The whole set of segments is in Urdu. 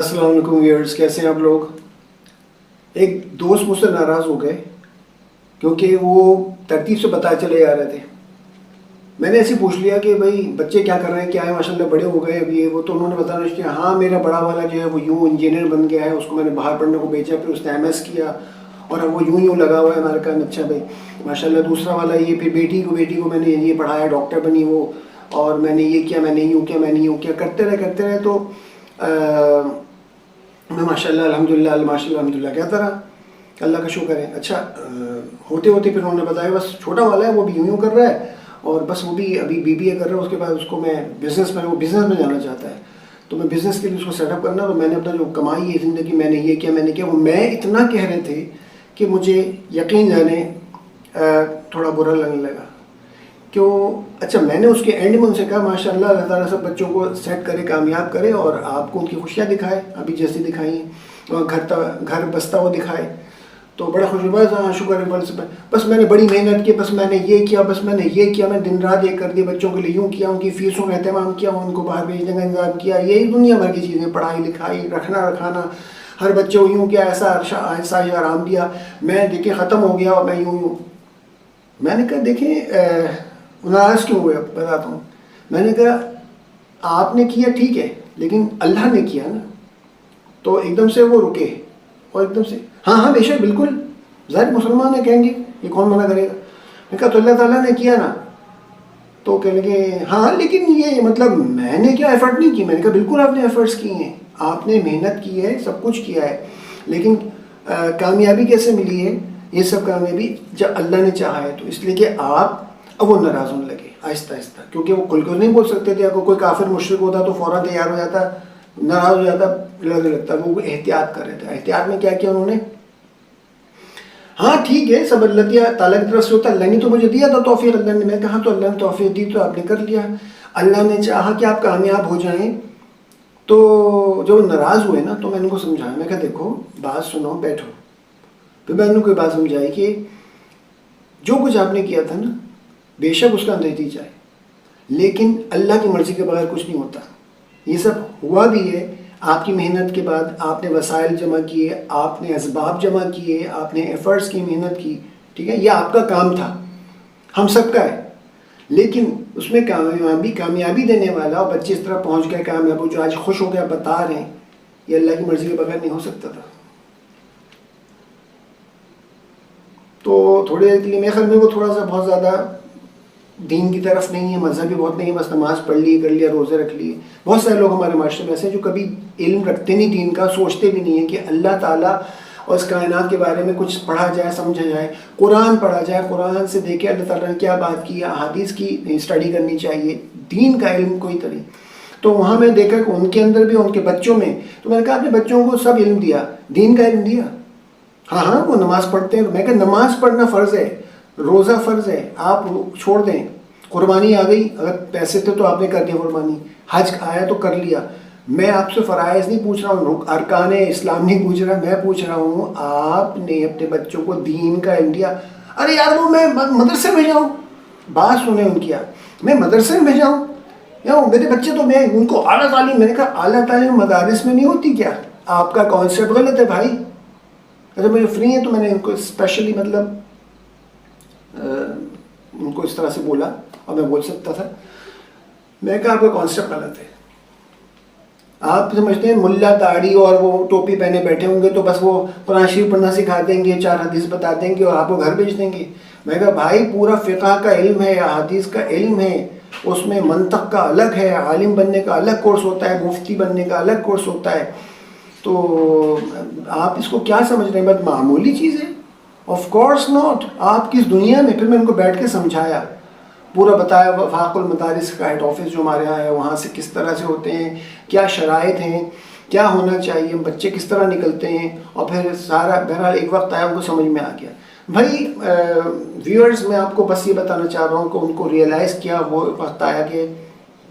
السلام علیکم ویئرز، کیسے ہیں آپ لوگ؟ ایک دوست مجھ سے ناراض ہو گئے کیونکہ وہ ترتیب سے بتا چلے آ رہے تھے. میں نے ایسے پوچھ لیا کہ بھائی بچے کیا کر رہے ہیں، کیا ہے، ماشاء اللہ بڑے ہو گئے ابھی وہ. تو انہوں نے بتانا کیا، ہاں میرا بڑا والا جو ہے وہ یوں انجینئر بن گیا ہے، اس کو میں نے باہر پڑھنے کو بھیجا، پھر اس نے MS کیا اور اب وہ یوں لگا ہوا ہے امریکہ میں. اچھا بھائی ماشاء اللہ. دوسرا والا یہ، پھر بیٹی کو میں نے یہ پڑھایا، ڈاکٹر بنی وہ، اور میں نے یہ کیا، میں نے یوں کیا، میں نے یوں کیا، کرتے رہے. تو میں ماشاء اللہ الحمدللہ الحمدللہ کہتا رہا، اللہ کا شکر ہے. اچھا ہوتے پھر انہوں نے بتایا بس چھوٹا والا ہے وہ بھی یوں کر رہا ہے، اور بس وہ بھی ابھی BBA کر رہا ہے، اس کے بعد اس کو میں بزنس میں جانا چاہتا ہے. تو میں بزنس کے لیے اس کو سیٹ اپ کرنا، تو میں نے اپنا جو کمائی ہے زندگی، میں نے یہ کیا وہ میں اتنا کہہ رہے تھے کہ مجھے یقین جانے تھوڑا برا لگنے لگا. کیوں؟ اچھا میں نے اس کے اینڈ میں ان سے کہا ماشاء اللہ اللہ تعالیٰ سب بچوں کو سیٹ کرے، کامیاب کرے، اور آپ کو ان کی خوشیاں دکھائے ابھی جیسی دکھائی ہیں، اور گھر بستا ہوا دکھائے. تو بڑا خوش ہوا، ہاں شکر ہے. بس میں نے بڑی محنت کی، بس میں نے یہ کیا، بس میں نے یہ کیا، میں دن رات ایک کر دی بچوں کے لیے، یوں کیا، ان کی فیسوں کا اہتمام کیا، ان کو باہر بھیجنے کا انتظام کیا، یہی دنیا بھر کی چیزیں، پڑھائی لکھائی، رکھانا، ہر بچے کو یوں کیا، ایسا آرام دیا. میں دیکھیں ختم ہو گیا اور میں یوں. میں نے کہا دیکھیں ناراض کیوں ہوئے، بتاتا ہوں. میں نے کہا آپ نے کیا ٹھیک ہے، لیکن اللہ نے کیا نا. تو ایک دم سے وہ رکے اور ایک دم سے ہاں بے شک بالکل، ظاہر مسلمان ہیں کہیں گے، یہ کون منع کرے گا. میں کہا تو اللہ تعالیٰ نے کیا نا. تو کہنے لگے ہاں لیکن یہ مطلب میں نے کیا ایفرٹ نہیں کی. میں نے کہا بالکل آپ نے ایفرٹس کی ہیں، آپ نے محنت کی ہے، سب کچھ کیا ہے، لیکن کامیابی کیسے ملی ہے؟ یہ سب کامیابی جب اللہ نے چاہا ہے. تو اس لیے کہ آپ اب وہ ناراض ہونے لگے آہستہ آہستہ، کیونکہ وہ کھل کر نہیں بول سکتے تھے. اگر کوئی کافر مشرک ہوتا تو فوراً تیار ہو جاتا، ناراض ہو جاتا، لگنے لگتا. وہ احتیاط کر رہے تھے. احتیاط میں کیا کیا انہوں نے، ہاں ٹھیک ہے سب اللہ تعالیٰ کی طرف سے ہوتا، اللہ نے تو مجھے دیا تھا توفیق. اللہ نے، میں کہا تو اللہ نے توفیق دی تو آپ نے کر لیا. اللہ نے چاہا کہ آپ کامیاب ہو جائیں. تو جب ناراض ہوئے نا تو میں ان کو سمجھایا، میں کہا دیکھو بات سنو، بیٹھو. پھر میں نے کوئی بات سمجھائی کہ جو کچھ آپ نے کیا تھا نا، بے شک اس کا نتیجہ ہے، لیکن اللہ کی مرضی کے بغیر کچھ نہیں ہوتا. یہ سب ہوا بھی ہے آپ کی محنت کے بعد. آپ نے وسائل جمع کیے، آپ نے اسباب جمع کیے، آپ نے ایفرٹس کی، محنت کی، ٹھیک ہے، یہ آپ کا کام تھا، ہم سب کا ہے. لیکن اس میں کامیابی دینے والا، اور بچے اس طرح پہنچ گئے کامیاب، جو آج خوش ہو گیا بتا رہے ہیں، یہ اللہ کی مرضی کے بغیر نہیں ہو سکتا تھا. تو تھوڑے دیر کے لیے میرے خیال میں وہ تھوڑا سا بہت زیادہ دین کی طرف نہیں ہے، مذہبی بہت نہیں ہے، بس نماز پڑھ لی، کر لیا، روزے رکھ لیے. بہت سارے لوگ ہمارے معاشرے میں ایسے ہیں جو کبھی علم رکھتے نہیں دین کا، سوچتے بھی نہیں ہیں کہ اللہ تعالیٰ اور اس کائنات کے بارے میں کچھ پڑھا جائے، سمجھا جائے، قرآن پڑھا جائے، قرآن سے دیکھے اللہ تعالیٰ نے کیا بات کی، احادیث کی اسٹڈی کرنی چاہیے، دین کا علم کوئی طریق. تو وہاں میں دیکھا کہ ان کے اندر بھی، ان کے بچوں میں. تو میں نے کہا اپنے بچوں کو سب علم دیا، دین کا علم دیا. ہاں وہ نماز پڑھتے ہیں. میں کہا نماز پڑھنا فرض ہے، روزہ فرض ہے، آپ چھوڑ دیں. قربانی آ گئی، اگر پیسے تھے تو آپ نے کر دیا قربانی، حج آیا تو کر لیا. میں آپ سے فرائض نہیں پوچھ رہا ہوں، ارکان اسلام نہیں پوچھ رہا، میں پوچھ رہا ہوں آپ نے اپنے بچوں کو دین کا علم دیا. ارے یار وہ میں مدرسے میں جاؤں، بات سنیں ان کی، میں مدرسے میں جاؤں یا میرے بچے تو میں ان کو اعلیٰ تعلیم. میں نے کہا اعلیٰ تعلیم مدارس میں نہیں ہوتی کیا؟ آپ کا کانسیپٹ غلط ہے بھائی. اگر مجھے فری ہیں تو میں نے ان کو اسپیشلی مطلب ان کو اس طرح سے بولا، اور میں بول سکتا تھا. میں کہا آپ کا کانسیپٹ غلط ہے. آپ سمجھتے ہیں ملا داڑھی اور وہ ٹوپی پہنے بیٹھے ہوں گے تو بس وہ قرآن شریف پڑھنا سکھا دیں گے، 4 حدیث بتا دیں گے اور آپ کو گھر بھیج دیں گے. میں کہا بھائی پورا فقہ کا علم ہے، حدیث کا علم ہے، اس میں منطق کا الگ ہے، عالم بننے کا الگ کورس ہوتا ہے، مفتی بننے کا الگ کورس ہوتا ہے. تو آپ اس کو کیا سمجھ رہے ہیں؟ بس معمولی چیز ہے؟ Of course not. آپ کس دنیا میں. پھر میں ان کو بیٹھ کے سمجھایا، پورا بتایا. وفاق المدارس کا ہیڈ آفس جو ہمارے یہاں ہے، وہاں سے کس طرح سے ہوتے ہیں، کیا شرائط ہیں، کیا ہونا چاہیے، بچے کس طرح نکلتے ہیں. اور پھر سارا بہرحال ایک وقت آیا ان کو سمجھ میں آ گیا. بھائی ویورز، میں آپ کو بس یہ بتانا چاہ رہا ہوں کہ ان کو ریئلائز کیا. وہ وقت آیا کہ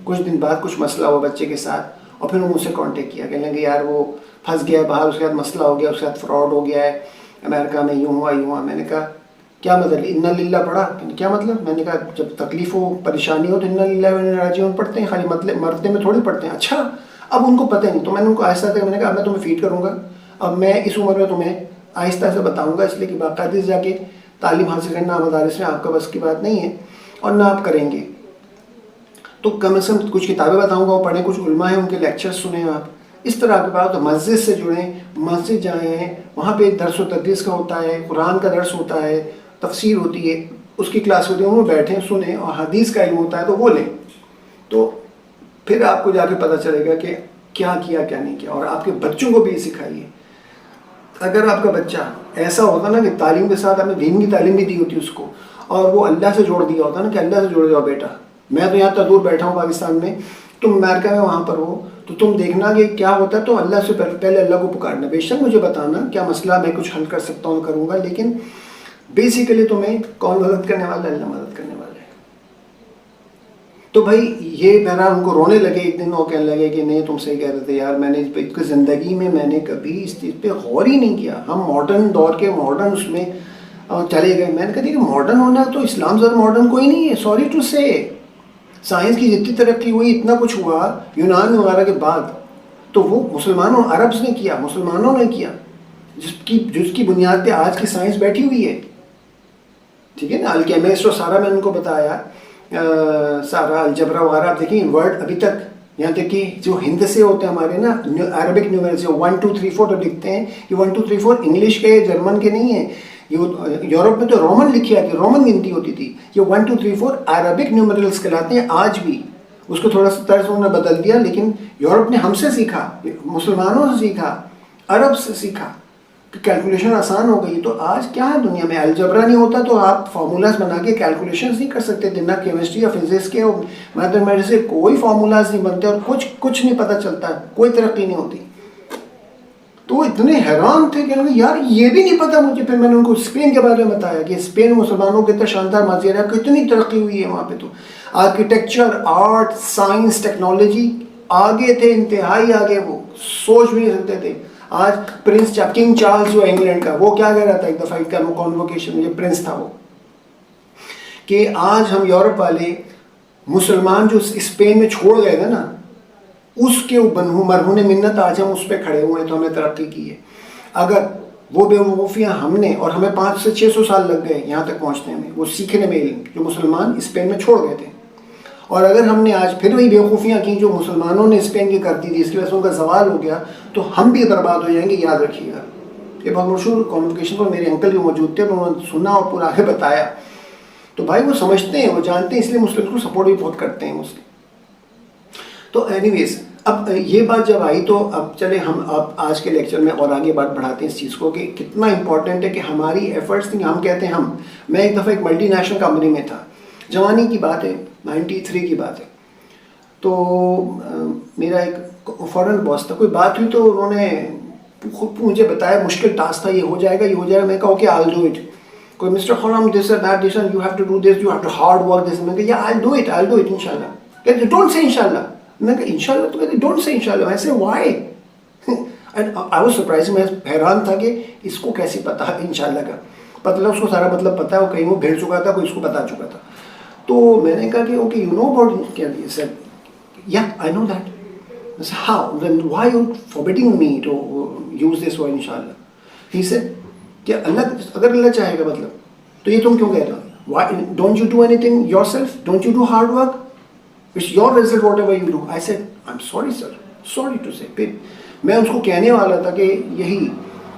کچھ دن بعد کچھ مسئلہ ہوا بچے کے ساتھ، اور پھر مجھ سے کانٹیکٹ کیا، کہنے لگے یار وہ پھنس گیا باہر، اس کے بعد مسئلہ ہو گیا، اس کے بعد فراڈ ہو گیا ہے امریکہ میں، یوں ہوا. میں نے کہا کیا مطلب؟ انا للہ پڑھا؟ کیا مطلب؟ میں نے کہا جب تکلیف ہو، پریشانی ہو تو انا للہ و انا راجعون پڑھتے ہیں، خالی مطلب مرتے میں تھوڑی پڑھتے ہیں. اچھا اب ان کو پتہ نہیں، تو میں نے ان کو آہستہ آہستہ میں نے کہا میں تمہیں فیڈ کروں گا، اب میں اس عمر میں تمہیں آہستہ سے بتاؤں گا، اس لیے کہ باقاعدہ جا کے تعلیم حاصل کرنا مدارس میں آپ کا بس کی بات نہیں ہے اور نہ آپ کریں گے، تو کم از کم کچھ کتابیں بتاؤں گا وہ پڑھیں، کچھ علماء ہیں ان کے لیکچر سنیں آپ، اس طرح کے بعد مسجد سے جڑیں، مسجد جائیں، وہاں پہ درس و تدریس کا ہوتا ہے، قرآن کا درس ہوتا ہے، تفسیر ہوتی ہے، اس کی کلاس ہوتی ہے، وہ بیٹھیں سنیں، اور حدیث کا علم ہوتا ہے تو وہ لیں، تو پھر آپ کو جا کے پتہ چلے گا کہ کیا کیا کیا نہیں کیا، اور آپ کے بچوں کو بھی یہ سکھائیے۔ اگر آپ کا بچہ ایسا ہوتا نا کہ تعلیم کے ساتھ آپ نے دین کی تعلیم بھی دی ہوتی اس کو، اور وہ اللہ سے جوڑ دیا ہوتا نا کہ اللہ سے جوڑ جاؤ بیٹا، میں تو یہاں تک دور بیٹھا ہوں پاکستان میں، تم امریکہ میں وہاں پر ہو، تو تم دیکھنا کہ کیا ہوتا ہے، تو اللہ سے پہلے اللہ کو پکارنا، بے شک مجھے بتانا کیا مسئلہ میں کچھ حل کر سکتا ہوں کروں گا، لیکن بیسیکلی تمہیں کون مدد کرنے والا ہے؟ اللہ مدد کرنے والا ہے۔ تو بھائی یہ بہرحال ان کو رونے لگے ایک دن، وہ کہنے لگے کہ نہیں تم صحیح کہہ رہے تھے یار، میں نے زندگی میں نے کبھی اس چیز پہ غور ہی نہیں کیا، ہم ماڈرن دور کے ماڈرن اس میں چلے گئے۔ میں نے کہا کہ ماڈرن ہونا تو اسلام زیادہ ماڈرن کوئی نہیں ہے، سوری ٹو سے، سائنس کی جتنی ترقی ہوئی اتنا کچھ ہوا یونان وغیرہ کے بعد، تو وہ مسلمانوں عربز نے کیا، مسلمانوں نے کیا، جس کی بنیاد پہ آج کی سائنس بیٹھی ہوئی ہے، ٹھیک ہے نا، الکیمسٹ اور سارا میں ان کو بتایا، سارا الجبرا وغیرہ، آپ دیکھیں ورڈ ابھی تک یہاں تک کہ جو ہند سے ہوتے ہیں ہمارے نا عربک نیومرلز 1 2 3 4 جو لکھتے ہیں، یہ 1 2 3 4 انگلش کے جرمن کے نہیں ہیں، یورپ میں تو رومن لکھی آتی ہے، رومن گنتی ہوتی تھی، یہ 1 2 3 4 عربک نیومرلز کہلاتے ہیں آج بھی، اس کو تھوڑا سا طرز انہوں نے بدل دیا، لیکن یورپ نے ہم سے سیکھا، مسلمانوں سے سیکھا، عرب سے سیکھا کہ کیلکولیشن آسان ہو گئی۔ تو آج کیا ہے دنیا میں، الجبرا نہیں ہوتا تو آپ فارمولاز بنا کے کیلکولیشنز نہیں کر سکتے تھے، نہ کیمسٹری یا فزکس کے اور میتھمیٹکس سے کوئی فارمولاز نہیں بنتے، اور کچھ نہیں پتہ چلتا، کوئی ترقی نہیں ہوتی۔ تو وہ اتنے حیران تھے کہ یار یہ بھی نہیں پتا مجھے۔ پھر میں نے ان کو اسپین کے بارے میں بتایا کہ اسپین مسلمانوں کے اتنا شاندار ماضی ہے، کتنی ترقی ہوئی ہے وہاں پہ، تو آرکیٹیکچر، آرٹ، سائنس، ٹیکنالوجی آگے تھے، انتہائی آگے، وہ سوچ بھی نہیں سکتے تھے۔ آج پرنس کنگ چارلز جو انگلینڈ کا، وہ کیا کہہ رہا تھا ایک دفعہ ایک کانووکیشن میں، جو پرنس تھا وہ، کہ آج ہم یورپ والے مسلمان جو اسپین میں چھوڑ گئے تھے نا، اس کے مرہون منت آج ہم اس پہ کھڑے ہوئے ہیں، تو ہم نے ترقی کی ہے۔ اگر وہ بے وقوفیاں ہم نے، اور ہمیں 500 سے 600 سال لگ گئے یہاں تک پہنچنے میں، وہ سیکھنے میں علم جو مسلمان اسپین میں چھوڑ گئے تھے، اور اگر ہم نے آج پھر وہی بے وقوفیاں کی جو مسلمانوں نے اسپین کی کر دی تھی، اس کی وجہ سے ان کا زوال ہو گیا، تو ہم بھی برباد ہو جائیں گے، یاد رکھیے گا۔ یہ بہت مشہور کانووکیشن پر میرے انکل جو موجود تھے، انہوں نے سنا اور پورا آگے بتایا، تو بھائی وہ سمجھتے ہیں، وہ جانتے ہیں، اس لیے مسلم کو سپورٹ بھی بہت کرتے ہیں مسلم۔ تو اینی ویز اب یہ بات جب آئی تو اب چلے ہم اب آج کے لیکچر میں اور آگے بات بڑھاتے ہیں اس چیز کو کہ کتنا امپورٹنٹ ہے کہ ہماری ایفرٹس، ہم کہتے ہیں میں ایک دفعہ ایک ملٹی نیشنل کمپنی میں تھا، جوانی کی بات ہے، 93 کی بات ہے، تو میرا ایک فورن باس تھا، کوئی بات ہوئی تو انہوں نے مجھے بتایا مشکل ٹاسک تھا، یہ ہو جائے گا یہ ہو جائے گا، میں نے کہا okay I will do it, کوئی mister Khurram this that this you have to do this, you have to hard work this, میں نے کہا یا آئی ڈو اٹ انشاءاللہ، کہتے ڈونٹ سے انشاءاللہ، میں نے کہا انشاءاللہ، تو کہتے ڈونٹ سے انشاءاللہ، میں سے why and I was surprised, میں حیران تھا کہ اس کو کیسے پتا انشاءاللہ کا مطلب، اس کو سارا مطلب پتا ہے، وہ کہیں وہ بھیڑ چکا تھا، کوئی اس کو بتا چکا تھا، تو میں نے کہا کہ اوکے یو نو اباؤٹ، کیا سر yeah I know that. I said how, then why you forbidding me to use this word inshallah? He said کہ اللہ اگر اللہ چاہے گا مطلب تو یہ تم کیوں کہہ رہے ہو، why don't you do anything yourself, don't you do hard work, it's your result whatever you do. I said I'm sorry sir, sorry to say. پھر میں اس کو کہنے والا تھا کہ یہی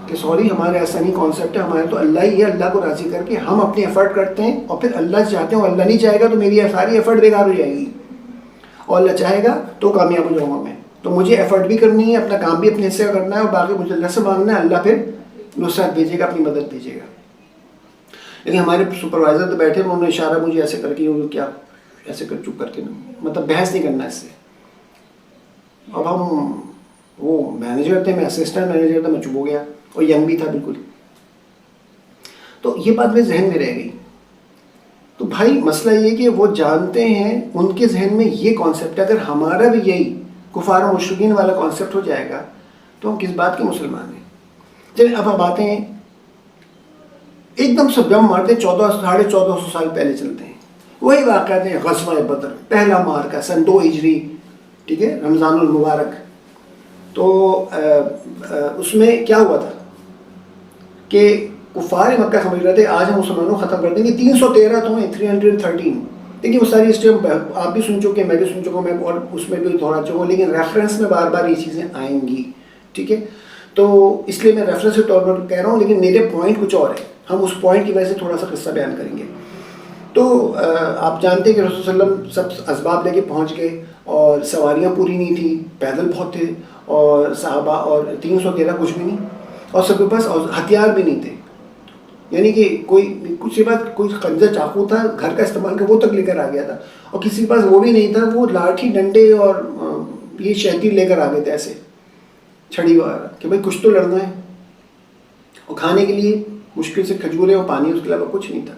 کہ سوری ہمارے ایسا نہیں کانسیپٹ ہے، ہمارے تو اللہ ہی ہے، اللہ کو راضی کر کے ہم اپنی ایفرٹ کرتے ہیں، اور پھر اللہ چاہتے ہیں، اور اللہ نہیں چاہے گا تو میری ساری ایفرٹ بیکار ہو جائے گی، اور اللہ چاہے گا تو کامیاب ہو جاؤں گا میں، تو مجھے ایفرٹ بھی کرنی ہے، اپنا کام بھی اپنے حصے کا کرنا ہے، اور باقی مجھے اللہ سے مانگنا ہے، اللہ پھر نصرت بھیجے گا، اپنی مدد بھیجے گا۔ لیکن ہمارے سپروائزر تو بیٹھے، انہوں نے اشارہ مجھے ایسے کر کے کیا ایسے کر چپ کر کے، مطلب بحث نہیں کرنا اس سے۔ اب ہم وہ مینیجر تھے، میں اسسٹنٹ مینیجر تھا، میں چپ ہو گیا، اور ینگ بھی تھا بالکل، تو یہ بات میرے ذہن میں رہ گئی۔ تو بھائی مسئلہ یہ کہ وہ جانتے ہیں، ان کے ذہن میں یہ کانسیپٹ ہے، اگر ہمارا بھی یہی کفار و مشرکین والا کانسیپٹ ہو جائے گا تو ہم کس بات کے مسلمان ہیں۔ چلیں اب ہم آتے ہیں، ایک دم سے دم مارتے 1400 سال پہلے چلتے ہیں، وہی واقعات ہیں، غزوہ بدر، پہلا مارکا سن 2 ہجری، ٹھیک ہے، رمضان المبارک، تو اس میں کیا ہوا تھا کہ کفار مکہ سمجھ رہے تھے آج ہم مسلمانوں کو ختم کر دیں گے. 313 تو ہیں, 313. دیکھیے وہ ساری اسٹیم آپ بھی سن چکے, میں بھی سن چکا ہوں, میں اور اس میں بھی دہرا چکا ہوں, لیکن ریفرنس میں بار بار یہ چیزیں آئیں گی, ٹھیک ہے. تو اس لیے میں ریفرنس کے طور پر کہہ رہا ہوں, لیکن میرے پوائنٹ کچھ اور ہے. ہم اس پوائنٹ کی وجہ سے تھوڑا سا قصہ بیان کریں گے. تو آپ جانتے ہیں کہ رسول صلی اللہ علیہ وسلم سب اسباب لے کے پہنچ گئے, اور سواریاں پوری نہیں تھیں, پیدل بہت تھے, اور صحابہ اور 313 کچھ بھی نہیں, اور سب کے پاس ہتھیار بھی نہیں تھے. یعنی کہ کوئی کچھ کے بعد کوئی خنجر چاقو تھا گھر کا استعمال کر وہ تک لے کر آ گیا تھا, اور کسی کے پاس وہ بھی نہیں تھا, وہ لاٹھی ڈنڈے اور یہ شہتیر لے کر آ گئے تھے ایسے چھڑی وغیرہ کہ بھائی کچھ تو لڑنا ہے. اور کھانے کے لیے مشکل سے کھجورے اور پانی, اس کے علاوہ کچھ نہیں تھا.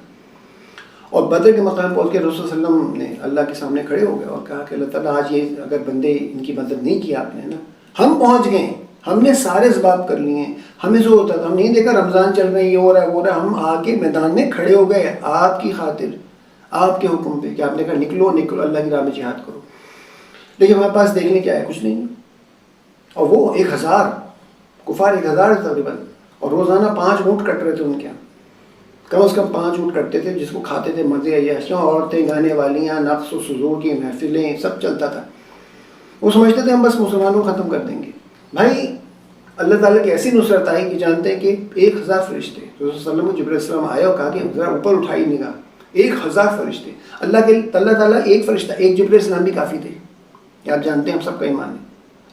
اور بدر کے مقام پہنچ کے رسول صلی اللہ علیہ وسلم نے اللہ کے سامنے کھڑے ہو گئے اور کہا کہ اللہ تعالیٰ آج یہ اگر بندے ان کی مدد نہیں کیا آپ نے نا, ہم پہنچ گئے ہیں, ہم نے سارے اسباب کر لیے ہیں, ہمیں جو ہوتا تھا ہم نہیں دیکھا رمضان چل رہے ہیں, یہ ہو رہا ہے وہ ہو رہا ہے, ہم آ کے میدان میں کھڑے ہو گئے آپ کی خاطر, آپ کے حکم پہ, کہ آپ نے کہا نکلو نکلو اللہ کی راہ میں جہاد کرو. لیکن ہمارے پاس دیکھنے کیا ہے, کچھ نہیں. اور وہ 1000 کفار 1000 تقریباً, اور روزانہ 5 اونٹ کٹ رہے تھے ان کے یہاں, کم از کم 5 اونٹ کٹتے تھے, جس کو کھاتے تھے مزے عیاشیاں, عورتیں گانے والیاں, نقص و سزور کی محفلیں, سب چلتا تھا. وہ سمجھتے تھے ہم بس مسلمانوں کو ختم کر دیں گے. بھائی اللہ تعالیٰ کی ایسی نصرت آئی کہ جانتے ہیں کہ 1000 فرشتے, رسول صلی اللہ علیہ وسلم کو جبرائیل السلام آیا اور کہا کہ ذرا اوپر اٹھائی نگاہ, 1000 فرشتے. اللہ تعالیٰ ایک فرشتہ, ایک جبرائیل السلام بھی کافی تھے, یہ آپ جانتے ہیں, ہم سب کا ایمان ہے.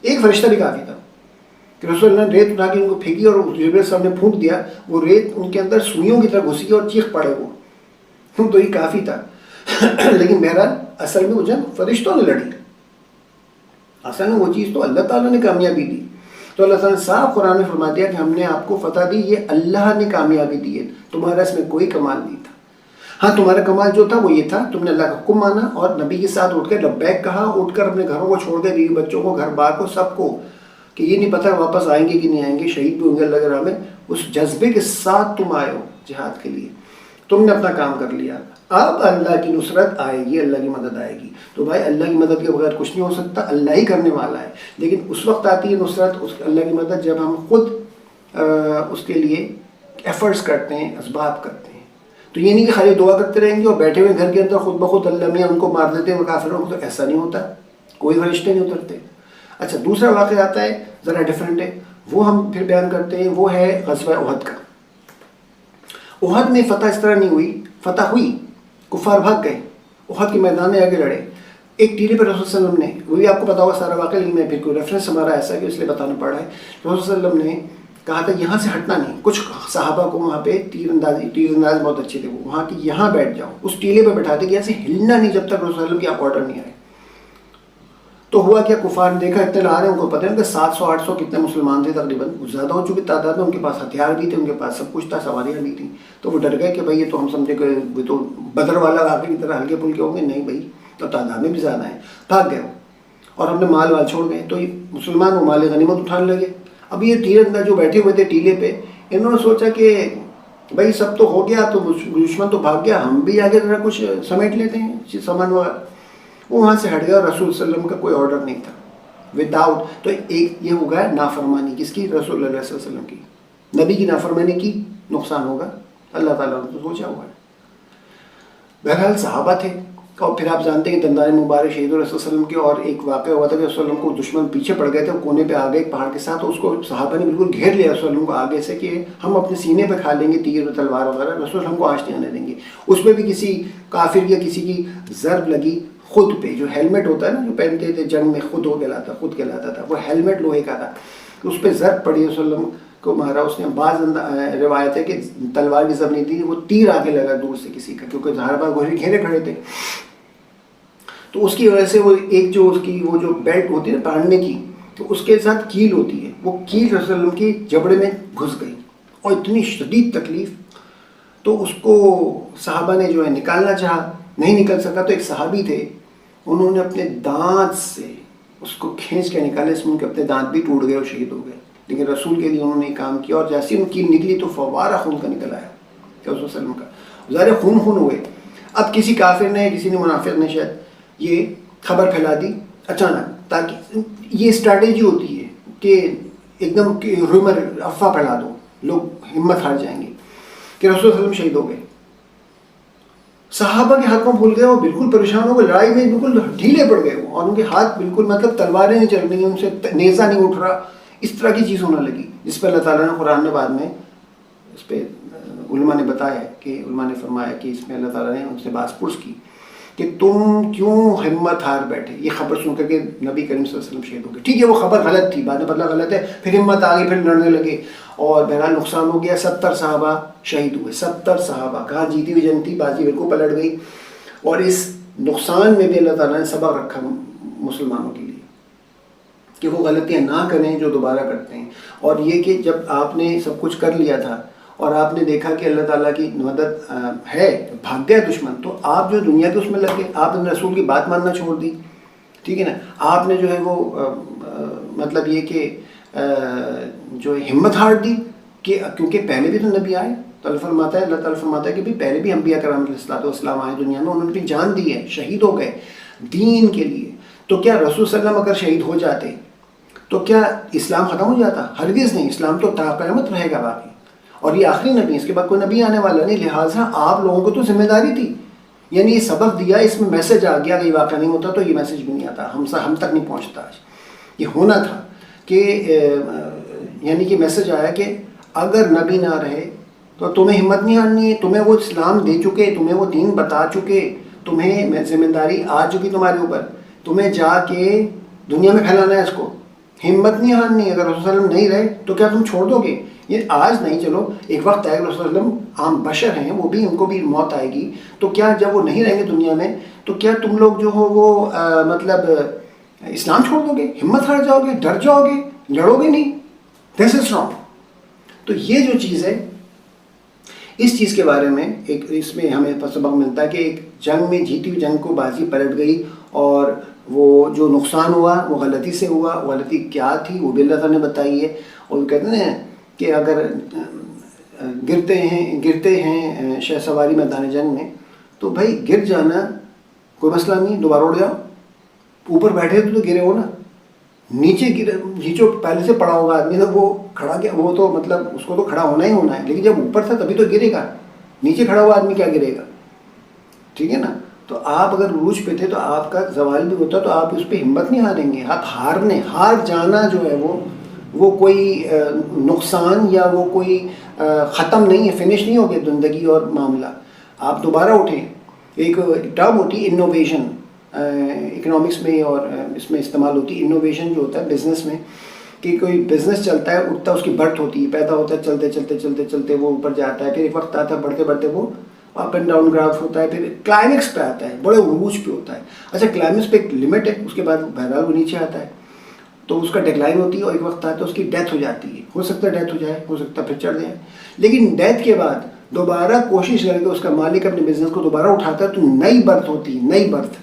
ایک فرشتہ بھی کافی تھا کہ رسول اللہ نے ریت اٹھا کے ان کو پھینکی, اور جبرائیل السلام نے پھونک دیا, وہ ریت ان کے اندر سوئیوں کی طرح گھسی اور چیخ پڑے وہ, تو یہ کافی تھا. لیکن بہرحال اصل میں وہ جنگ فرشتوں نے لڑی, اصل میں وہ چیز تو اللہ تعالیٰ نے کامیابی دی. تو اللہ تعالیٰ نے صاحب قرآن میں فرما دیا کہ ہم نے آپ کو فتح دی, یہ اللہ نے کامیابی دی ہے, تمہارا اس میں کوئی کمال نہیں تھا. ہاں تمہارا کمال جو تھا وہ یہ تھا, تم نے اللہ کا حکم مانا اور نبی کے ساتھ اٹھ کر لبیک کہا, اٹھ کر اپنے گھروں کو چھوڑ دے, بیوی بچوں کو, گھر بار کو, سب کو, کہ یہ نہیں پتہ واپس آئیں گے کہ نہیں آئیں گے, شہید بھی ہوں گے اللہ کے راہ میں. اس جذبے کے ساتھ تم آئے ہو جہاد کے لیے, تم نے اپنا کام کر لیا. اب اللہ کی نصرت آئے گی, اللہ کی مدد آئے گی. تو بھائی اللہ کی مدد کے بغیر کچھ نہیں ہو سکتا, اللہ ہی کرنے والا ہے. لیکن اس وقت آتی ہے نصرت, اس اللہ کی مدد, جب ہم خود اس کے لیے ایفرٹس کرتے ہیں, اسباب کرتے ہیں. تو یہ نہیں کہ خالی دعا کرتے رہیں گے اور بیٹھے ہوئے گھر کے اندر خود بخود اللہ میاں ان کو مار دیتے ہیں اور کافروں کو, تو ایسا نہیں ہوتا, کوئی فرشتے نہیں اترتے. اچھا دوسرا واقعہ آتا ہے, ذرا ڈفرینٹ ہے, وہ ہم پھر بیان کرتے ہیں. وہ ہے غزوہ احد کا. احد میں فتح اس طرح نہیں ہوئی, فتح ہوئی, کفار بھاگ گئے, احد کے میدان میں آگے لڑے. ایک ٹیلے پر رسول صلی اللہ علیہ وسلم نے, وہ بھی آپ کو پتا ہوگا سارا واقعہ, لیکن میں پھر کوئی ریفرنس ہمارا ایسا ہے کہ اس لیے بتانا پڑ رہا ہے. رسول صلی اللہ علیہ وسلم نے کہا تھا یہاں سے ہٹنا نہیں. کچھ صحابہ کو وہاں پہ تیر انداز بہت اچھے تھے, وہ وہاں کی یہاں بیٹھ جاؤ, اس ٹیلے پہ بیٹھا دے کہ یہاں سے ہلنا نہیں جب تک رسول صلی اللہ علیہ وسلم کی آپ آرڈر نہیں آئے. تو ہوا کیا, کفار نے دیکھا اتنے لا رہے ہیں, ان کو پتہ ہے کہ 700-800 کتنے مسلمان تھے تقریباً, زیادہ ہو چکی تعداد میں, ان کے پاس ہتھیار بھی تھے, ان کے پاس سب کچھ تھا, سواریاں بھی تھیں. تو وہ ڈر گئے کہ بھائی یہ تو ہم سمجھے کہ وہ تو بدر والا واقعے کی طرح ہلکے پھلکے ہوں گے, نہیں بھائی تو تعداد میں بھی زیادہ ہیں. بھاگ گئے اور ہم نے مال وال چھوڑ گئے. تو یہ مسلمان وہ مال غنیمت اٹھانے لگے. اب یہ تیر انداز جو بیٹھے ہوئے تھے ٹیلے پہ, انہوں نے سوچا کہ بھائی سب تو ہو گیا, تو دشمن تو بھاگ گیا, ہم بھی آگے ذرا کچھ سمیٹ لیتے ہیں سامان وغیرہ. وہ وہاں سے ہٹ گیا, رسول صلی اللہ علیہ وسلم کا کوئی آرڈر نہیں تھا وداؤٹ. تو ایک یہ ہو گیا نافرمانی کس کی, رسول اللہ صلی اللہ علیہ وسلم کی. نبی کی نافرمانی کی نقصان ہوگا, اللہ تعالیٰ نے سوچا ہوا ہے. بہرحال صحابہ تھے, اور پھر آپ جانتے ہیں کہ دندان مبارک شہید رسول صلی اللہ علیہ وسلم کے, اور ایک واقعہ ہوا تھا کہ رسول اللہ علیہ وسلم کو دشمن پیچھے پڑ گئے تھے, کونے پہ آ گئے ایک پہاڑ کے ساتھ, تو اس کو صحابہ نے بالکل گھیر لیا رسول اللہ کو آگے سے کہ ہم اپنے سینے پہ کھا لیں گے تیر و تلوار وغیرہ, رسول ہم کو آنچ نہیں آنے دیں گے. اس میں بھی کسی کافر یا کسی کی ضرب لگی خود پہ, جو ہیلمٹ ہوتا ہے نا جو پہنتے تھے جنگ میں, خود کہلاتا تھا, وہ ہیلمٹ لوہے کا تھا, اس پہ ضرب پڑی, رسول اللہ کو مارا اس نے. بعض روایت ہے کہ تلوار کی ضرب نہیں تھی, وہ تیر آگے لگا دور سے کسی کا, کیونکہ ظاہر بات گھوڑے گھیرے کھڑے تھے. تو اس کی وجہ سے وہ ایک جو اس کی وہ جو بیلٹ ہوتی ہے نا پہننے کی, تو اس کے ساتھ کیل ہوتی ہے, وہ کیل رسول اللہ کی جبڑے میں گھس گئی, اور اتنی شدید تکلیف. تو اس کو صحابہ نے جو ہے نکالنا چاہا, نہیں نکل سکا. تو ایک صحابی تھے, انہوں نے اپنے دانت سے اس کو کھینچ کے نکالے, اس میں ان کے اپنے دانت بھی ٹوٹ گئے اور شہید ہو گئے. لیکن رسول کے لیے انہوں نے کام کیا, اور جیسے ان کی نکلی تو فوارہ خون کا نکل آیا کہ رسول صلی اللہ علیہ وسلم کا, ظاہر خون ہوئے. اب کسی کافر نے, کسی نے منافق نے شاید یہ خبر پھیلا دی اچانک, تاکہ یہ اسٹریٹجی ہوتی ہے, کہ ایک دم رومر افواہ پھیلا دو، لوگ ہمت ہار جائیں گے کہ رسول صلی اللہ علیہ وسلم شہید ہو گئے. صحابہ کے ہاتھوں بھول گئے، وہ بالکل پریشان ہو گئے، لڑائی میں بالکل ڈھیلے پڑ گئے وہ، اور ان کے ہاتھ بالکل مطلب تلواریں نہیں چل رہی ہیں، ان سے نیزہ نہیں اٹھ رہا، اس طرح کی چیز ہونے لگی، جس پہ اللہ تعالیٰ نے قرآن میں بعد میں اس پہ علماء نے بتایا کہ علماء نے فرمایا کہ اس میں اللہ تعالیٰ نے ان سے باز پرس کی کہ تم کیوں ہمت ہار بیٹھے. یہ خبر سن کر کے نبی کریم صلی اللہ علیہ وسلم شہید ہو گئے. ٹھیک ہے وہ خبر غلط تھی، بعد میں بدلا غلط ہے، پھر ہمت آ گئی، پھر لڑنے لگے اور بہرحال نقصان ہو گیا. 70 صحابہ شہید ہوئے. 70 صحابہ کہاں جیتی ہوئی جنگ تھی، بازی بالکل پلٹ گئی. اور اس نقصان میں بھی اللہ تعالیٰ نے سبق رکھا مسلمانوں کے لیے کہ وہ غلطیاں نہ کریں جو دوبارہ کرتے ہیں. اور یہ کہ جب آپ نے سب کچھ کر لیا تھا اور آپ نے دیکھا کہ اللہ تعالیٰ کی مدد ہے، بھاگ گیا دشمن، تو آپ جو دنیا کے اس میں لگ گئے، آپ نے رسول کی بات ماننا چھوڑ دی. ٹھیک ہے نا، آپ نے جو ہے وہ مطلب یہ کہ جو ہمت ہار دی کہ کیونکہ پہلے بھی تو نبی آئے، تو اللہ تعالیٰ فرماتا ہے کہ بھی پہلے بھی انبیاء کرام علیہ الصلوۃ والسلام آئے دنیا میں، انہوں نے اپنی جان دی ہے، شہید ہو گئے دین کے لیے. تو کیا رسول صلی اللہ علیہ وسلم اگر شہید ہو جاتے تو کیا اسلام ختم ہو جاتا؟ ہرگز نہیں، اسلام تو تا قیامت رہے گا باقی، اور یہ آخری نبی، اس کے بعد کوئی نبی آنے والا نہیں. لہٰذا آپ لوگوں کو تو ذمہ داری تھی، یعنی یہ سبق دیا، اس میں میسج آ گیا. اگر یہ واقعہ نہیں ہوتا تو یہ میسج بھی نہیں آتا، ہم تک نہیں پہنچتا. آج یہ ہونا تھا کہ یعنی کہ میسج آیا کہ اگر نبی نہ رہے تو تمہیں ہمت نہیں ہارنی ہے، تمہیں وہ اسلام دے چکے، تمہیں وہ دین بتا چکے، تمہیں ذمہ داری آ چکی تمہارے اوپر، تمہیں جا کے دنیا میں پھیلانا ہے اس کو. ہمت نہیں ہارنی ہے. اگر رسول صلی اللہ علیہ وسلم نہیں رہے تو کیا تم چھوڑ دو گے؟ یہ آج نہیں، چلو ایک وقت آئے گا، رسول صلی اللہ علیہ وسلم عام بشر ہیں، وہ بھی، ان کو بھی موت آئے گی. تو کیا جب وہ نہیں رہیں گے دنیا میں تو کیا تم لوگ جو ہو وہ مطلب اسلام چھوڑ دو گے، ہمت ہار جاؤ گے، ڈر جاؤ گے، لڑو گے نہیں؟ دس از رانگ. تو یہ جو چیز ہے، اس چیز کے بارے میں ایک اس میں ہمیں سبق ملتا ہے کہ ایک جنگ میں جیتی ہوئی جنگ کو بازی پلٹ گئی، اور وہ جو نقصان ہوا وہ غلطی سے ہوا. غلطی کیا تھی وہ بھی اللہ تعالیٰ نے بتائی ہے. اور کہتے ہیں کہ اگر گرتے ہیں شہ سواری میدان جنگ میں تو بھائی گر جانا کوئی مسئلہ نہیں، دوبارہ اڑ جاؤ. اوپر بیٹھے تو گرے ہو نا، نیچے نیچو پہلے سے پڑا ہوگا آدمی، تو وہ کھڑا گیا، وہ تو مطلب اس کو تو کھڑا ہونا ہی ہونا ہے، لیکن جب اوپر تھا تبھی تو گرے گا. نیچے کھڑا ہوا آدمی کیا گرے گا؟ ٹھیک ہے نا. تو آپ اگر عروج پہ تھے تو آپ کا زوال بھی ہوتا، تو آپ اس پہ ہمت نہیں ہاریں گے. آپ ہار جانا جو ہے وہ کوئی نقصان یا وہ کوئی ختم نہیں ہے، فنش نہیں ہو گیا زندگی اور معاملہ. آپ دوبارہ اٹھیں. ایک ٹرم ہوتی ہے انوویشن، اکنامکس میں اور اس میں استعمال ہوتی ہے. انوویشن جو ہوتا ہے بزنس میں، کہ کوئی بزنس چلتا ہے، اٹھتا ہے، اس کی برتھ ہوتی ہے، پیدا ہوتا ہے، چلتے چلتے چلتے چلتے وہ اوپر جاتا ہے، پھر ایک وقت آتا ہے بڑھتے بڑھتے وہ اپ اینڈ ڈاؤن گراف ہوتا ہے، پھر کلائمیکس پہ آتا ہے، بڑے عروج پہ ہوتا ہے. اچھا کلائمیکس پہ ایک لمٹ ہے، اس کے بعد بہرحال وہ نیچے آتا ہے، تو اس کا ڈکلائن ہوتی ہے، اور ایک وقت آتا ہے اس کی ڈیتھ ہو جاتی ہے. ہو سکتا ہے ڈیتھ ہو جائے، ہو سکتا ہے پھر چڑھ جائے، لیکن ڈیتھ کے بعد دوبارہ کوشش کر کے اس کا مالک اپنے بزنس کو دوبارہ اٹھاتا ہے، تو نئی برتھ ہوتی ہے. نئی برتھ،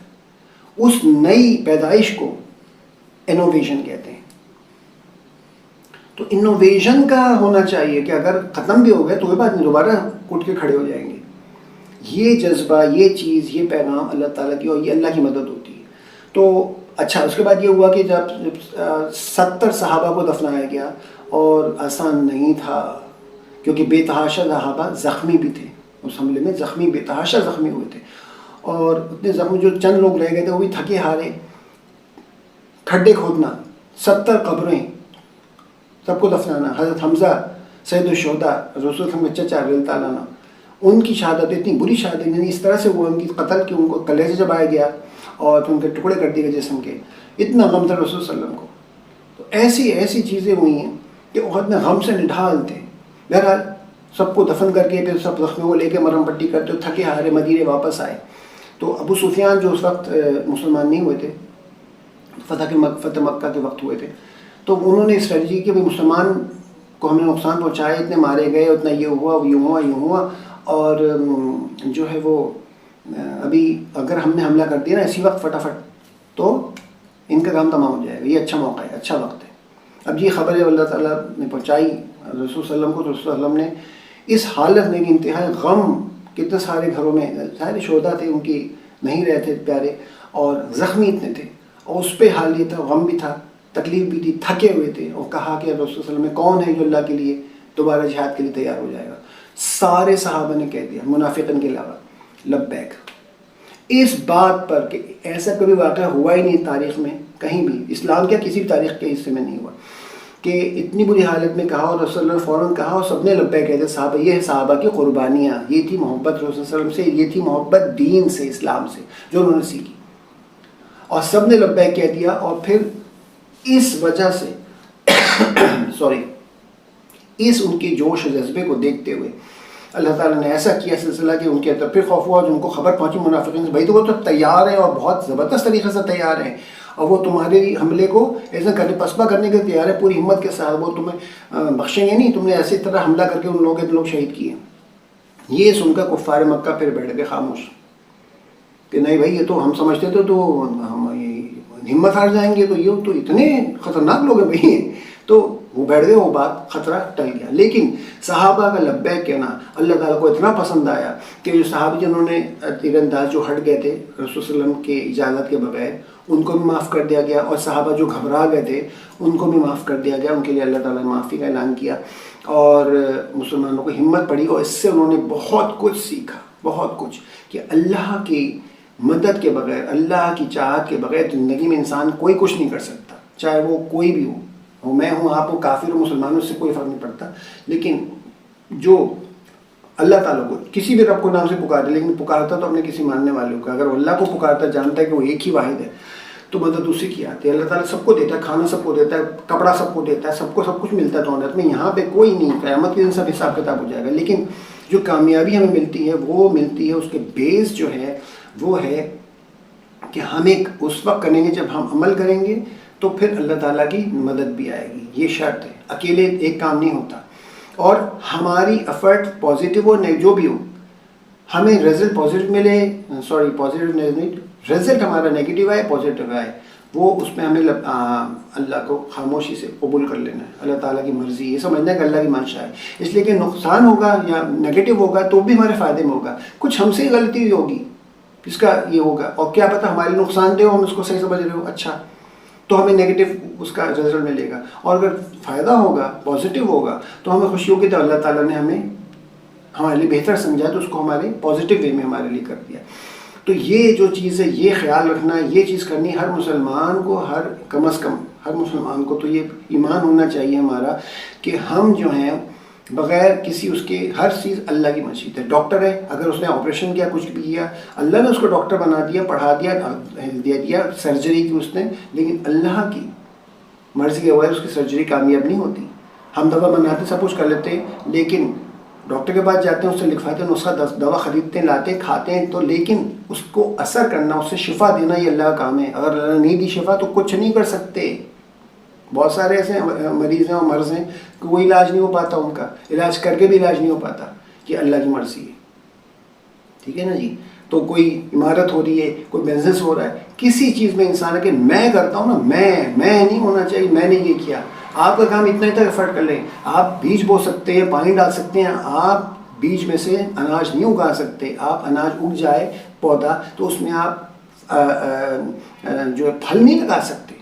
اس نئی پیدائش کو انوویشن کہتے ہیں. تو انوویشن کا ہونا چاہیے کہ اگر ختم بھی ہو گئے تو کوئی بات نہیں، دوبارہ اٹھ کے کھڑے ہو جائیں گے. یہ جذبہ، یہ چیز، یہ پیغام اللہ تعالیٰ کی اور یہ اللہ کی مدد ہوتی ہے. تو اچھا اس کے بعد یہ ہوا کہ جب 70 صحابہ کو دفنایا گیا، اور آسان نہیں تھا کیونکہ بے تحاشا صحابہ زخمی بھی تھے، اس حملے میں زخمی، بے تحاشا زخمی ہوئے تھے. اور اتنے زخمی جو چند لوگ رہ گئے تھے وہ بھی تھکے ہارے. کھڈے کھودنا، 70 قبریں، سب کو دفنانا. حضرت حمزہ سید الشہداء، رسول اللہ کے چچا رضی اللہ عنہ، ان کی شہادت اتنی بری شہادت، یعنی اس طرح سے وہ ان کی قتل کہ ان کو کلیجے جبایا گیا اور پھر ان کے ٹکڑے کر دیے گئے جسم کے. اتنا غم تھا رسول صلی اللہ علیہ وسلم کو. تو ایسی چیزیں ہوئی ہیں کہ احد میں غم سے نڈھال تھے. بہرحال سب کو دفن کر کے پھر سب زخمیوں کو لے کے مرہم پٹی کرتے ہوئے تھکے ہارے مدینے واپس آئے. تو ابو سفیان جو اس وقت مسلمان نہیں ہوئے تھے، فتح مکہ کے وقت ہوئے تھے، تو انہوں نے اسٹریٹجی کی مسلمان کو ہم نے نقصان پہنچایا، اتنے مارے گئے، اتنا یہ ہوا، یوں ہوا، اور جو ہے وہ ابھی اگر ہم نے حملہ کر دیا نا اسی وقت فٹافٹ تو ان کا کام تمام ہو جائے گا. یہ اچھا موقع ہے، اچھا وقت ہے. اب یہ خبر جب اللہ تعالیٰ نے پہنچائی رسول صلی اللہ علیہ وسلم کو، تو رسول صلی اللہ علیہ وسلم نے اس حالت میں انتہائی غم، کتنے سارے گھروں میں سارے شہداء تھے ان کی، نہیں رہے تھے پیارے، اور زخمی اتنے تھے، اور اس پہ حال یہ تھا، غم بھی تھا، تکلیف بھی تھی, تھکے ہوئے تھے, اور کہا کہ رسول صلی اللہ علیہ وسلم میں کون ہے جو اللہ کے لیے دوبارہ جہاد کے لیے تیار ہو جائے گا. سارے صحابہ نے کہہ دیا منافقین کے علاوہ لبیک. اس بات پر کہ ایسا کبھی واقعہ ہوا ہی نہیں تاریخ میں کہیں بھی, اسلام کیا کسی بھی تاریخ کے حصے میں نہیں ہوا کہ اتنی بری حالت میں کہا اور رسول اللہ نے فوراً کہا اور سب نے لبیک کہتے. صحابہ, یہ صحابہ کی قربانیاں, یہ تھی محبت رسول صلی اللہ علیہ وسلم سے, یہ تھی محبت دین سے, اسلام سے, جو انہوں نے سیکھی, اور سب نے لبیک کہہ دیا. اور پھر اس وجہ سے اس ان کے جوش و جذبے کو دیکھتے ہوئے اللہ تعالیٰ نے ایسا کیا سلسلہ کہ ان کے اندر پھر خوف ہوا. جن کو خبر پہنچی منافقین سے, بھائی تو وہ تو تیار ہیں اور بہت زبردست طریقے سے تیار ہیں, اور وہ تمہارے حملے کو ایسا پسپا کرنے کے تیار ہے پوری ہمت کے ساتھ, وہ تمہیں بخشیں گے نہیں, تم نے ایسی طرح حملہ کر کے ان لوگوں کے لوگ شہید کیے. یہ سن کر کفار مکہ پھر بیٹھ گئے خاموش کہ نہیں بھائی, یہ تو ہم سمجھتے تھے تو ہم ہمت ہار جائیں گے, تو یہ تو اتنے خطرناک لوگ ہیں بھائی. تو وہ بیٹھ گئے, وہ بات خطرہ ٹل گیا. لیکن صحابہ کا لبیک کہنا اللہ تعالیٰ کو اتنا پسند آیا کہ جو صحابہ جنہوں نے تیر انداز جو ہٹ گئے تھے رسول صلی اللہ علیہ وسلم کے اجازت کے بغیر, ان کو بھی معاف کر دیا گیا, اور صحابہ جو گھبرا گئے تھے ان کو بھی معاف کر دیا گیا. ان کے لیے اللہ تعالیٰ نے معافی کا اعلان کیا, اور مسلمانوں کو ہمت پڑی, اور اس سے انہوں نے بہت کچھ سیکھا, بہت کچھ, کہ اللہ کی مدد کے بغیر, اللہ کی چاہت کے بغیر زندگی میں انسان کوئی کچھ نہیں کر سکتا, چاہے وہ کوئی بھی ہو, میں ہوں, آپ ہوں, کافر ہوں, مسلمانوں سے کوئی فرق نہیں پڑتا. لیکن جو اللہ تعالیٰ کو کسی بھی رب کو نام سے پکارے, لیکن پکارتا تو اپنے کسی ماننے والوں کو, اگر وہ اللہ کو پکارتا جانتا ہے کہ وہ ایک ہی واحد ہے, تو مدد اسی کی آتی ہے. اللہ تعالیٰ سب کو دیتا ہے, کھانا سب کو دیتا ہے, کپڑا سب کو دیتا ہے, سب کو سب کچھ ملتا ہے دولت میں. یہاں پہ کوئی نہیں, قیامت کے دن سب حساب کتاب ہو جائے گا. لیکن جو کامیابی ہمیں ملتی ہے وہ ملتی ہے, اس کے بیس جو ہے وہ ہے کہ ہم ایک اس وقت کریں گے جب ہم عمل کریں گے, تو پھر اللہ تعالیٰ کی مدد بھی آئے گی. یہ شرط ہے, اکیلے ایک کام نہیں ہوتا. اور ہماری ایفرٹ پازیٹیو ہو جو بھی ہو, ہمیں رزلٹ پازیٹیو ملے, پازیٹیو نہیں, رزلٹ ہمارا نیگیٹو آئے پازیٹیو آئے, وہ اس میں ہمیں اللہ کو خاموشی سے قبول کر لینا ہے. اللہ تعالیٰ کی مرضی, یہ سمجھنا ہے کہ اللہ کی منشا ہے. اس لیے کہ نقصان ہوگا یا نیگیٹو ہوگا تو بھی ہمارے فائدے میں ہوگا. کچھ ہم سے ہی غلطی ہوئی ہوگی, اس کا یہ ہوگا, اور کیا پتہ ہمارے نقصان دہ ہو, ہم اس کو صحیح سمجھ رہے ہو, اچھا تو ہمیں نیگیٹو اس کا رزلٹ ملے گا. اور اگر فائدہ ہوگا, پازیٹیو ہوگا, تو ہمیں خوشی ہوگی تو اللہ تعالیٰ نے ہمیں ہمارے لیے بہتر سمجھا, تو اس کو ہمارے پازیٹیو وے میں ہمارے لیے کر دیا. تو یہ جو چیز ہے, یہ خیال رکھنا, یہ چیز کرنی ہر مسلمان کو, کم از کم ہر مسلمان کو تو یہ ایمان ہونا چاہیے ہمارا کہ ہم جو ہیں بغیر کسی اس کے ہر چیز اللہ کی مشیت ہے. ڈاکٹر ہے, اگر اس نے آپریشن کیا, کچھ بھی کیا, اللہ نے اس کو ڈاکٹر بنا دیا, پڑھا دیا, دے دیا, سرجری کی اس نے, لیکن اللہ کی مرضی کے بغیر اس کی سرجری کامیاب نہیں ہوتی. ہم دوا بناتے, سب کچھ کر لیتے, لیکن ڈاکٹر کے پاس جاتے ہیں, اس سے لکھواتے ہیں نسخہ, دوا خریدتے ہیں, لاتے ہیں, کھاتے ہیں, تو لیکن اس کو اثر کرنا, اس سے شفا دینا, یہ اللہ کا کام ہے. اگر اللہ نے نہیں دی شفا تو کچھ نہیں کر سکتے. بہت سارے ایسے مریض ہیں اور مرض ہیں کہ کوئی علاج نہیں ہو پاتا, ان کا علاج کر کے بھی علاج نہیں ہو پاتا. یہ اللہ کی مرضی ہے, ٹھیک ہے نا جی. تو کوئی عمارت ہو رہی ہے, کوئی بزنس ہو رہا ہے, کسی چیز میں انسان ہے کہ میں کرتا ہوں نا, میں نہیں ہونا چاہیے, میں نے یہ کیا. آپ کا کام اتنا تک ایفرٹ کر لیں, آپ بیج بو سکتے ہیں, پانی ڈال سکتے ہیں, آپ بیج میں سے اناج نہیں اگا سکتے. آپ اناج اگ جائے پودا تو اس میں آپ جو پھل نہیں لگا سکتے,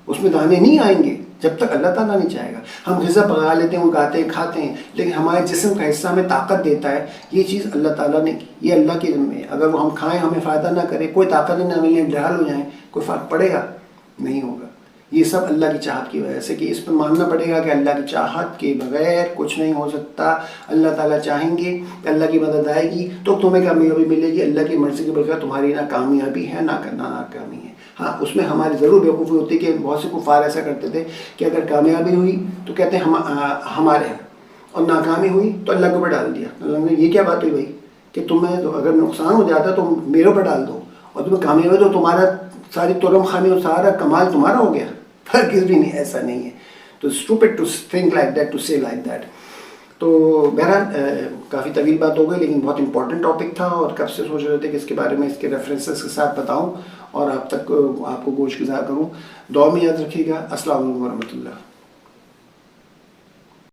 اس میں دانے نہیں آئیں گے جب تک اللہ تعالیٰ نہیں چاہے گا. ہم غذا پکا لیتے ہیں, اگاتے ہیں, کھاتے ہیں, لیکن ہمارے جسم کا حصہ ہمیں طاقت دیتا ہے, یہ چیز اللہ تعالیٰ نے کی, یہ اللہ کے ذمہ ہے. اگر وہ ہم کھائیں, ہمیں فائدہ نہ کرے, کوئی طاقت نہ ملے, ڈھال ہو جائیں, کوئی فرق پڑے گا نہیں ہوگا. یہ سب اللہ کی چاہت کی وجہ سے, کہ اس پہ ماننا پڑے گا کہ اللہ کی چاہت کے بغیر کچھ نہیں ہو سکتا. اللہ تعالیٰ چاہیں گے کہ اللہ کی مدد آئے گی تو تمہیں کامیابی ملے گی. اللہ کی مرضی کے بغیر تمہاری نہ کامیابی ہے نہ ناکامی ہے. ہاں, اس میں ہماری ضرور بیوقوفی ہوتی ہے کہ بہت سے کفار ایسا کرتے تھے کہ اگر کامیابی ہوئی تو کہتے ہیں ہمارے ہیں, اور ناکامی ہوئی تو اللہ کے اوپر ڈال دیا. اللہ نے یہ کیا بات ہوئی بھائی کہ تمہیں تو اگر نقصان ہو جاتا تو میرے اوپر ڈال دو, اور تمہیں کامیابی ہوئی تو تمہارا ساری ترم خانی اور سارا کمال تمہارا ہو گیا. ہرگز بھی نہیں, ایسا نہیں ہے. تو stupid to think like that, to say like that. تو بہرحال کافی طویل بات ہو گئی, لیکن بہت امپورٹنٹ ٹاپک تھا, اور کب سے سوچ رہے تھے کہ اس کے بارے میں اس کے ریفرنسز کے ساتھ بتاؤں اور آپ تک آپ کو گوش گزار کروں. دعا میں یاد رکھیے گا. السلام علیکم ورحمۃ اللہ.